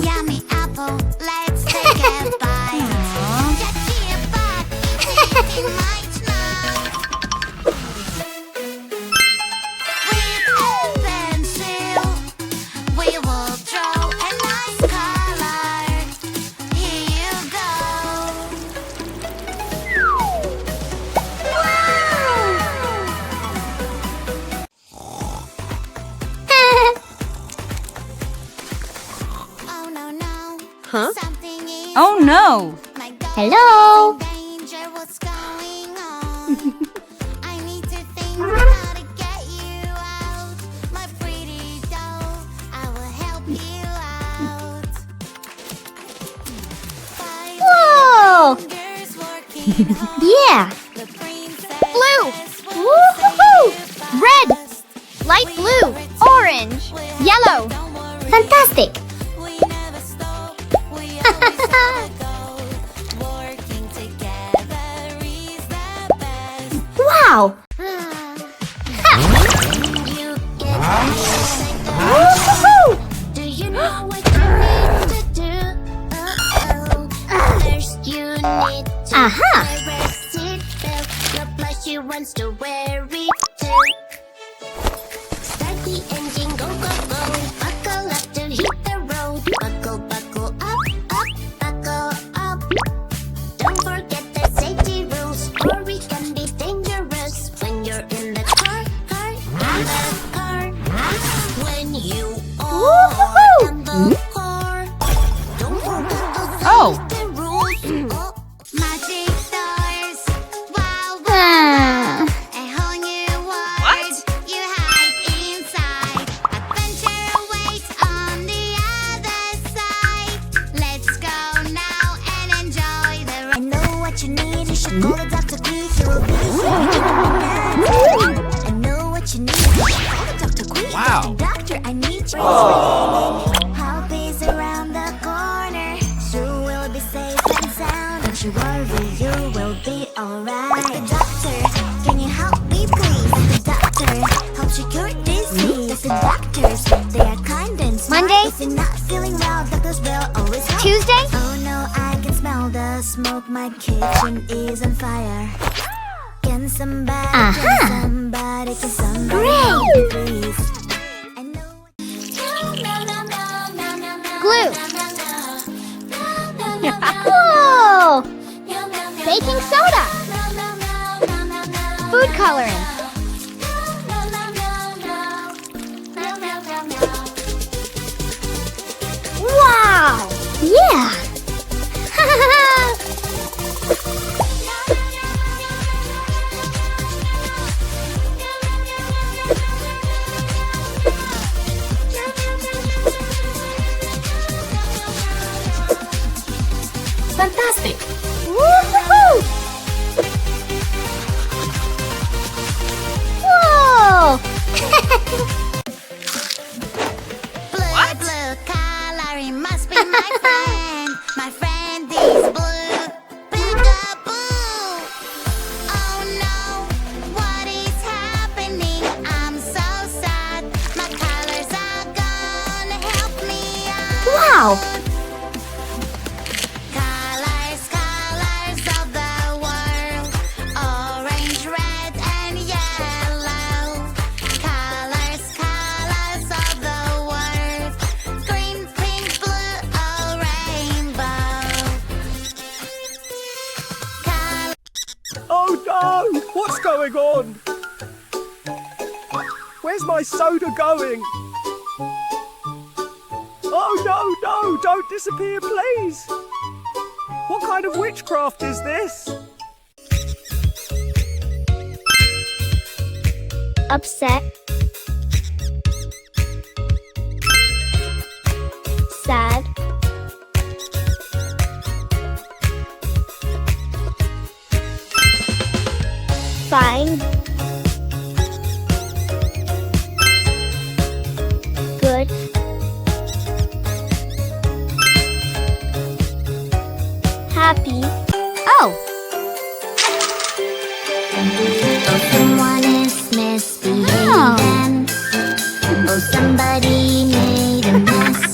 Yummy apple, let's take a bite. Get here, but eating might now. With a pencil, we will draw a nice color. Here you go. Oh no no. Huh? Something is Oh no! my dog Hello? is in danger. What's going on? I need to think how to get you out. My pretty doll, I will help you out. Five Whoa! fingers working hard. Yeah! The princess Blue! will Woohoo! save you Red! fast. Light blue! Orange! Yellow! Don't worry, Fantastic! we never stop. We always gotta go. Working together is the best. Wow! You get me. Woohoo! Do you know what you need to do? First you need to Aha! wear a seatbelt. Your plushie wants to wear it too. Start the engine, go go go. Buckle up to hit the road. Buckle buckle up up buckle up. Don't forget the safety rules, or it can be dangerous when you're in the car. When you are Woohoo! in the car, don't forget the Oh. safety rules. Magic doors, wow, wow, Ah. a whole new world you hide inside. Adventure awaits on the other side. Let's go now and enjoy the ride. I know what you need. You should call the Dr. Quick. He will be here in a minute. I know what you need. You should call the Dr. Quick. Wow. Doctor, I need you. Help is around the corner. So we'll be safe and sound. Don't you worry, you will be alright. The doctor, can you help me please? The doctor helps you cure disease. The doctors, they are kind and smart. Monday? If you're not feeling well, doctors will always help. Tuesday? Oh no, I can smell the smoke. My kitchen is on fire. Can somebody, Aha. can somebody help me, please? I know Glue! Whoa! Baking soda! Food coloring! Wow! Yeah! Fantastic! Woohoo! Whoa! blue, blue coloring must be my friend. My friend is blue. Peekaboo. Oh no, what is happening? I'm so sad. My colors are gone. Help me out. Wow! Colors, colors of the world. Orange, red, and yellow. Colors, colors of the world. Green, pink, blue, or rainbow. Oh no! What's going on? Where's my soda going? Oh no, no! Don't disappear, please! What kind of witchcraft is this? Upset. Sad. Fine. Good. Happy. Oh! Someone is misbehaving. Oh, somebody made a mess.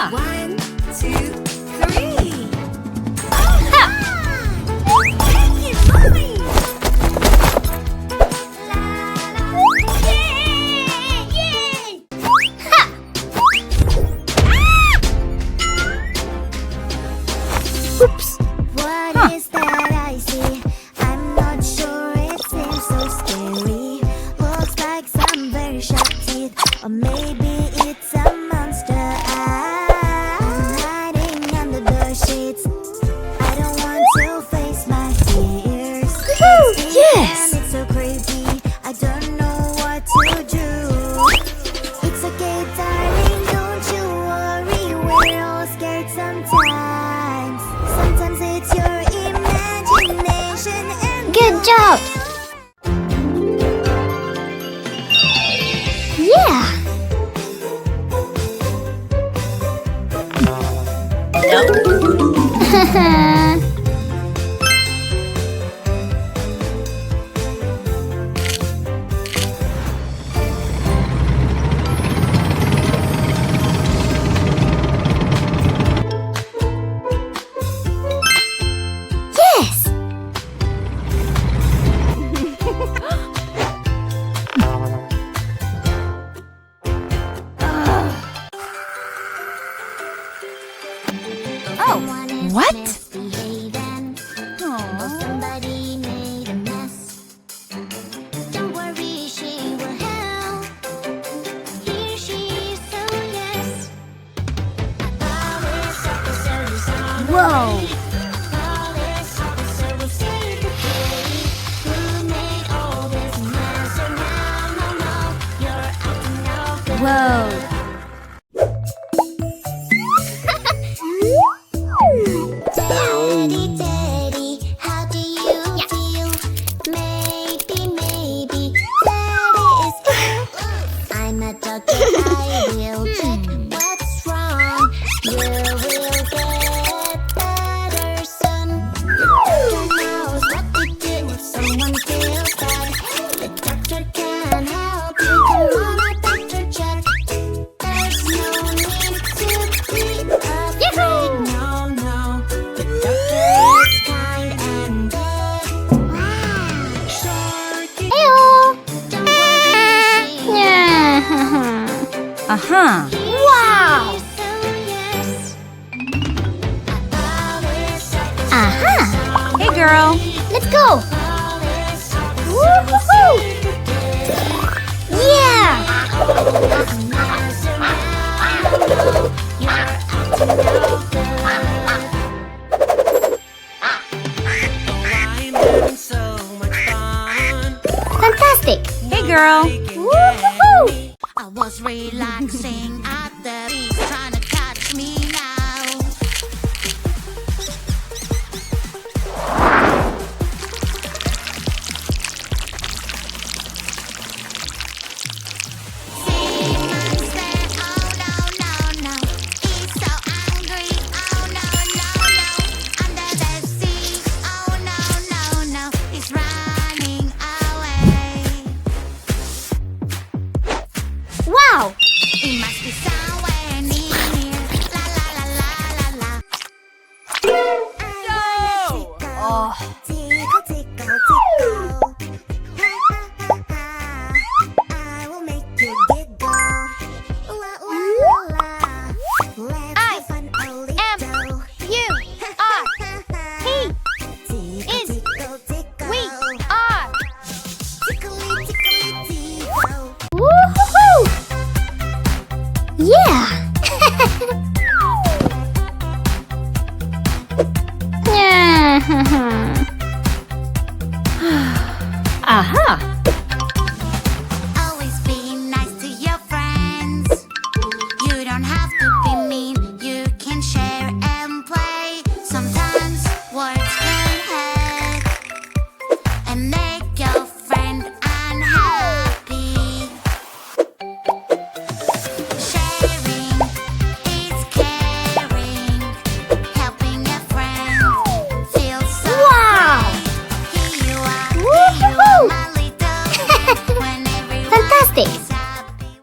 1, 2, 3. Thank you, Mommy. Yay! Oops. What is that I see? I'm not sure, it seems so scary. Looks like some very sharp teeth, or maybe it's a monster. I'm hiding under the sheets. I don't want to face my fears. It's deep yes. and it's so creepy. I don't know what to do. It's okay, darling, don't you worry. We're all scared sometimes. Sometimes it's your imagination and Good job. Yeah. Yes. what? Somebody made a mess. Don't worry, she will help. Here she is, so yes. Police officer is on the Whoa. way. Police officer will save the day. Who made all this mess? So now, no, you're acting no good. Whoa. Daddy, Daddy, how do you feel? Maybe, Daddy is ill. I'm a doctor, I will check what's wrong. You will get better soon. Doctor knows what to do if someone feels bad. The doctor can help you. Come on, a doctor check. There's no need to be afraid. No, the doctor is kind and good. Sharky, don't worry, she Yeah. Aha. Wow. so yes. Aha. Hey, girl. Let's go. Woo-hoo-hoo. Yeah. I'm having so much fun. Fantastic. Hey, girl. Woo-hoo-hoo. I was relaxing at the beach, trying to catch me now. See monster, oh no, he's so angry, oh no, under the sea, oh no, he's running away. Wow. It must be somewhere near. La la la la la la. No! Oh. Tickle, tickle, tickle. I will make you giggle. La la la. Let's have fun a little. Tickle, tickle, We tickle. are. Tickly, tickly, tickle. Woo-hoo-hoo. Yeah. Yeah.